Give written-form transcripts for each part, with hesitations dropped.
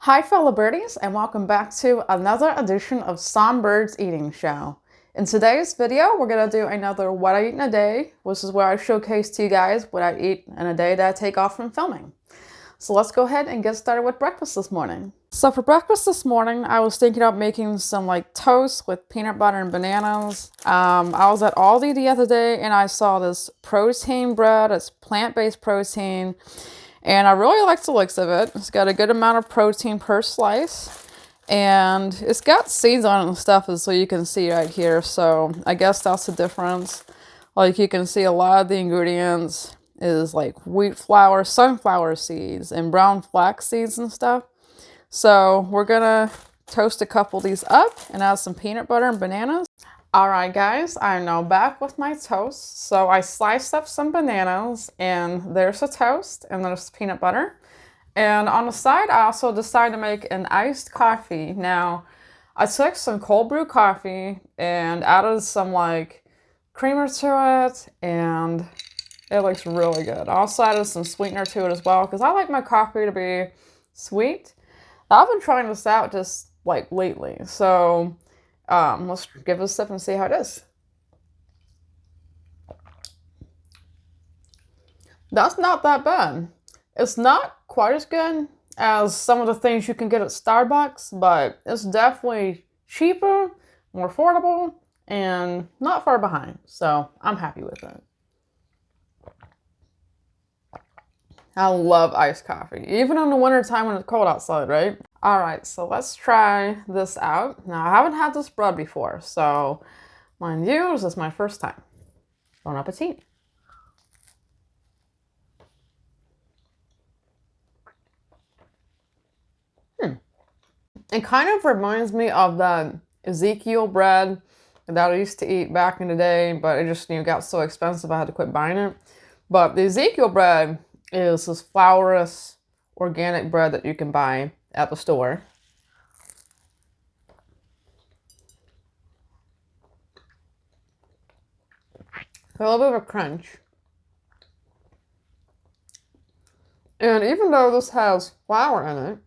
Hi fellow birdies, and welcome back to another edition of SongByrd's Eating Show. In today's video, we're going to do another What I Eat in a Day, which is where I showcase to you guys what I eat in a day that I take off from filming. So let's go ahead and get started with breakfast this morning. So for breakfast this morning, I was thinking of making some toast with peanut butter and bananas. I was at Aldi the other day and I saw this protein bread. It's plant-based protein. And I really like the looks of it. It's got a good amount of protein per slice. And it's got seeds on it and stuff, so you can see right here. So I guess that's the difference. Like you can see a lot of the ingredients is like wheat flour, sunflower seeds, and brown flax seeds and stuff. So we're gonna toast a couple of these up and add some peanut butter and bananas. Alright guys, I'm now back with my toast. So I sliced up some bananas and there's a toast and there's peanut butter. And on the side I also decided to make an iced coffee. Now I took some cold brew coffee and added some creamer to it and it looks really good. I also added some sweetener to it as well because I like my coffee to be sweet. I've been trying this out just lately. So let's give it a sip and see how it is. That's not that bad. It's not quite as good as some of the things you can get at Starbucks, but it's definitely cheaper, more affordable, and not far behind. So I'm happy with it. I love iced coffee, even in the wintertime when it's cold outside, right? All right, so let's try this out. Now, I haven't had this bread before, so mind you, this is my first time. Bon appetit. It kind of reminds me of the Ezekiel bread that I used to eat back in the day, but it just got so expensive I had to quit buying it. But the Ezekiel bread is this flourless organic bread that you can buy at the store. A little bit of a crunch. And even though this has flour in it,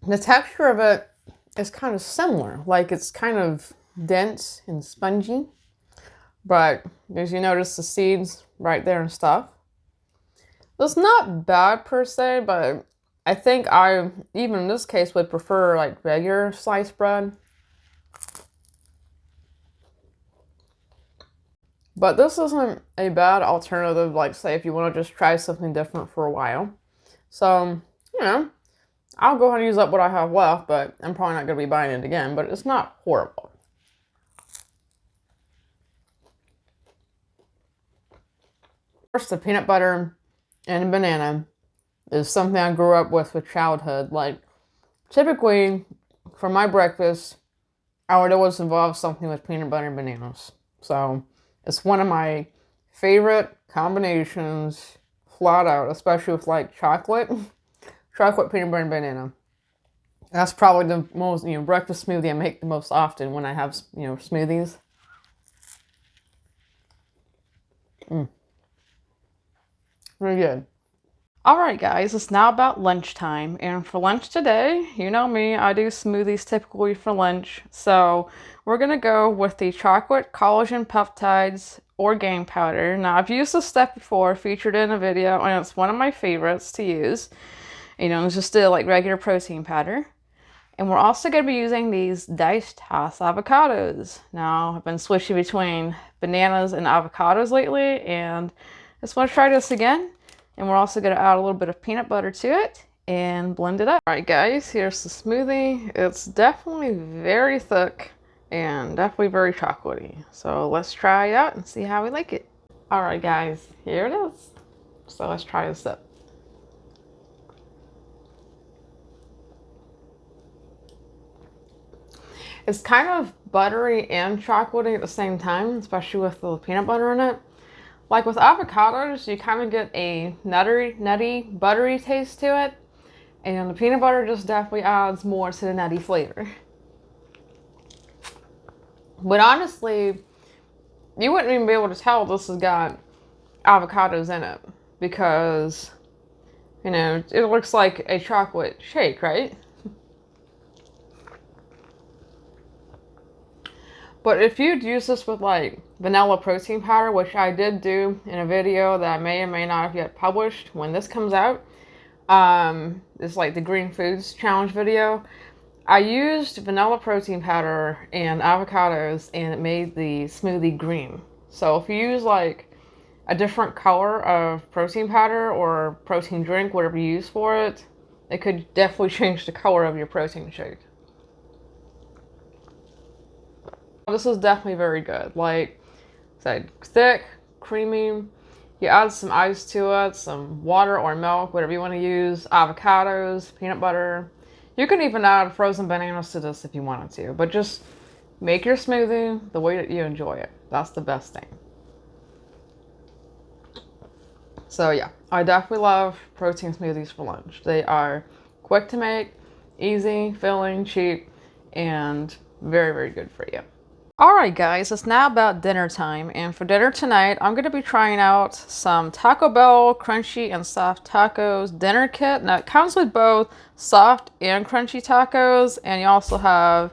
the texture of it is kind of similar. It's kind of dense and spongy. But as you notice, the seeds right there and stuff. It's not bad per se, but I think I, even in this case, would prefer regular sliced bread. But this isn't a bad alternative, say if you want to just try something different for a while. So, I'll go ahead and use up what I have left, but I'm probably not going to be buying it again, but it's not horrible. First, the peanut butter and banana is something I grew up with childhood. Typically, for my breakfast, I would always involve something with peanut butter and bananas. So, it's one of my favorite combinations, flat out, especially with chocolate. Chocolate, peanut butter, and banana. That's probably the most, breakfast smoothie I make the most often when I have, smoothies. Very good. Alright guys, it's now about lunchtime, and for lunch today, you know me, I do smoothies typically for lunch, so we're going to go with the chocolate collagen peptides orgain powder. Now I've used this stuff before, featured in a video, and it's one of my favorites to use. It's just a regular protein powder. And we're also going to be using these diced Hass avocados. Now, I've been switching between bananas and avocados lately, and I just want to try this again. And we're also going to add a little bit of peanut butter to it and blend it up. Alright guys, here's the smoothie. It's definitely very thick and definitely very chocolatey. So let's try it out and see how we like it. Alright guys, here it is. So let's try this up. It's kind of buttery and chocolatey at the same time, especially with the peanut butter in it. With avocados, you kind of get a nutty, buttery taste to it. And the peanut butter just definitely adds more to the nutty flavor. But honestly, you wouldn't even be able to tell this has got avocados in it. Because, it looks like a chocolate shake, right? But if you'd use this with like vanilla protein powder, which I did do in a video that I may or may not have yet published when this comes out, it's like the Green Foods Challenge video. I used vanilla protein powder and avocados and it made the smoothie green. So if you use like a different color of protein powder or protein drink, whatever you use for it, it could definitely change the color of your protein shake. This is definitely very good. Like I said, thick, creamy. You add some ice to it, some water or milk, whatever you want to use, avocados, peanut butter. You can even add frozen bananas to this if you wanted to, but just make your smoothie the way that you enjoy it. That's the best thing. So yeah, I definitely love protein smoothies for lunch. They are quick to make, easy, filling, cheap, and very, very good for you. Alright guys, it's now about dinner time, and for dinner tonight I'm going to be trying out some Taco Bell crunchy and soft tacos dinner kit. Now it comes with both soft and crunchy tacos, and you also have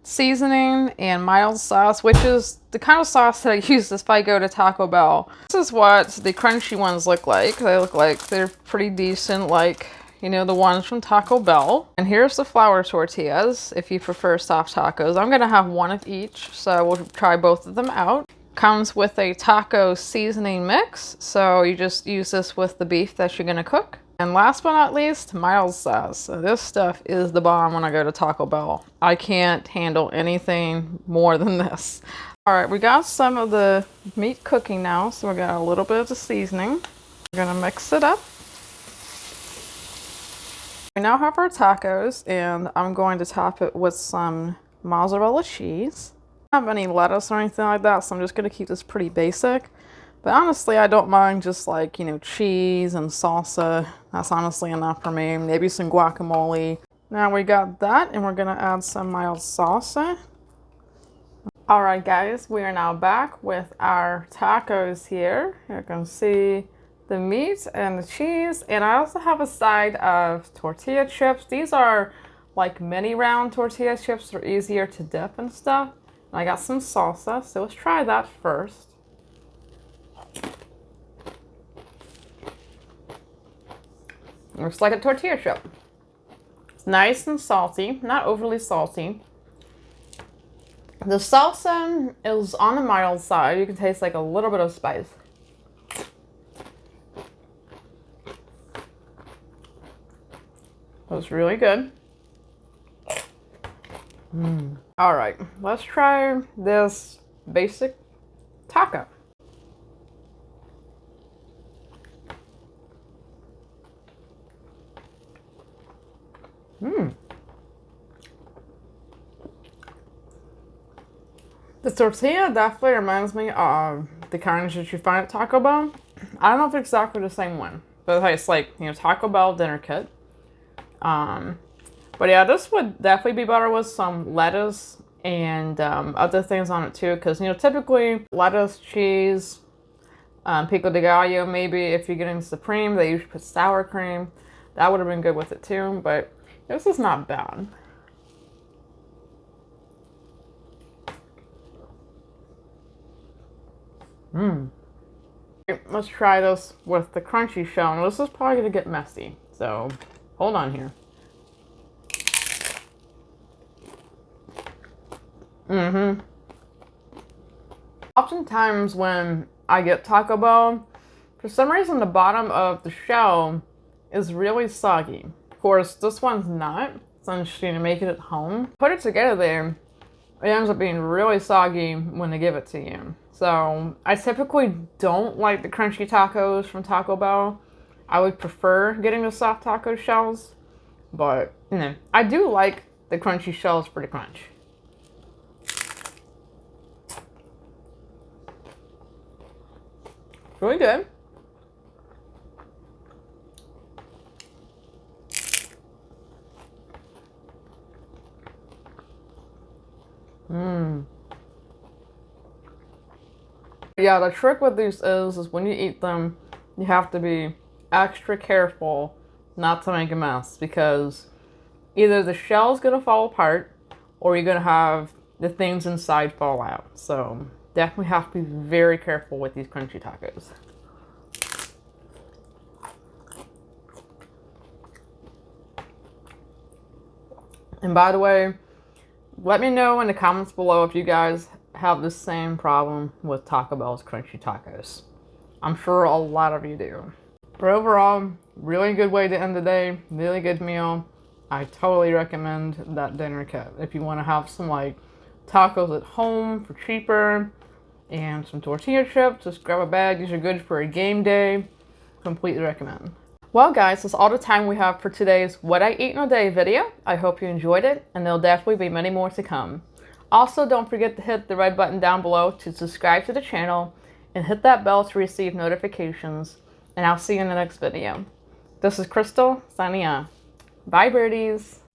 seasoning and mild sauce, which is the kind of sauce that I use if I go to Taco Bell. This is what the crunchy ones look like. They look like they're pretty decent, like, you know, the ones from Taco Bell. And here's the flour tortillas, if you prefer soft tacos. I'm gonna have one of each, so we'll try both of them out. Comes with a taco seasoning mix, so you just use this with the beef that you're gonna cook. And last but not least, mild sauce. So this stuff is the bomb when I go to Taco Bell. I can't handle anything more than this. All right, we got some of the meat cooking now, so we got a little bit of the seasoning. We're gonna mix it up. We now have our tacos, and I'm going to top it with some mozzarella cheese. I don't have any lettuce or anything like that, so I'm just going to keep this pretty basic. But honestly, I don't mind just like, you know, cheese and salsa. That's honestly enough for me. Maybe some guacamole. Now we got that, and we're going to add some mild salsa. Alright guys, we are now back with our tacos here. You can see the meat and the cheese, and I also have a side of tortilla chips. These are like mini round tortilla chips. They're easier to dip and stuff. And I got some salsa, so let's try that first. Looks like a tortilla chip. It's nice and salty, not overly salty. The salsa is on the mild side. You can taste like a little bit of spice. That was really good. All right, let's try this basic taco. The tortilla definitely reminds me of the kinds that you find at Taco Bell. I don't know if it's exactly the same one, but it's like, you know, Taco Bell dinner kit. But yeah, this would definitely be better with some lettuce and other things on it too, because, you know, typically lettuce, cheese, pico de gallo, maybe if you're getting supreme, they usually put sour cream. That would have been good with it too, but this is not bad. Let's try this with the crunchy shell. Now, this is probably going to get messy, so hold on here. Oftentimes when I get Taco Bell, for some reason the bottom of the shell is really soggy. Of course, this one's not, so I'm just going to make it at home. Put it together there, it ends up being really soggy when they give it to you. So I typically don't like the crunchy tacos from Taco Bell. I would prefer getting the soft taco shells, but you know, I do like the crunchy shells for the crunch. Really good. Yeah, the trick with these is when you eat them, you have to be extra careful not to make a mess, because either the shell's gonna fall apart or you're gonna have the things inside fall out. So definitely have to be very careful with these crunchy tacos. And by the way, let me know in the comments below if you guys have the same problem with Taco Bell's crunchy tacos. I'm sure a lot of you do. But overall, really good way to end the day, really good meal. I totally recommend that dinner kit. If you want to have some like tacos at home for cheaper and some tortilla chips, just grab a bag. These are good for a game day. Completely recommend. Well guys, that's all the time we have for today's What I Eat in a Day video. I hope you enjoyed it, and there'll definitely be many more to come. Also, don't forget to hit the red button down below to subscribe to the channel and hit that bell to receive notifications, and I'll see you in the next video. This is Crystal signing off. Bye birdies!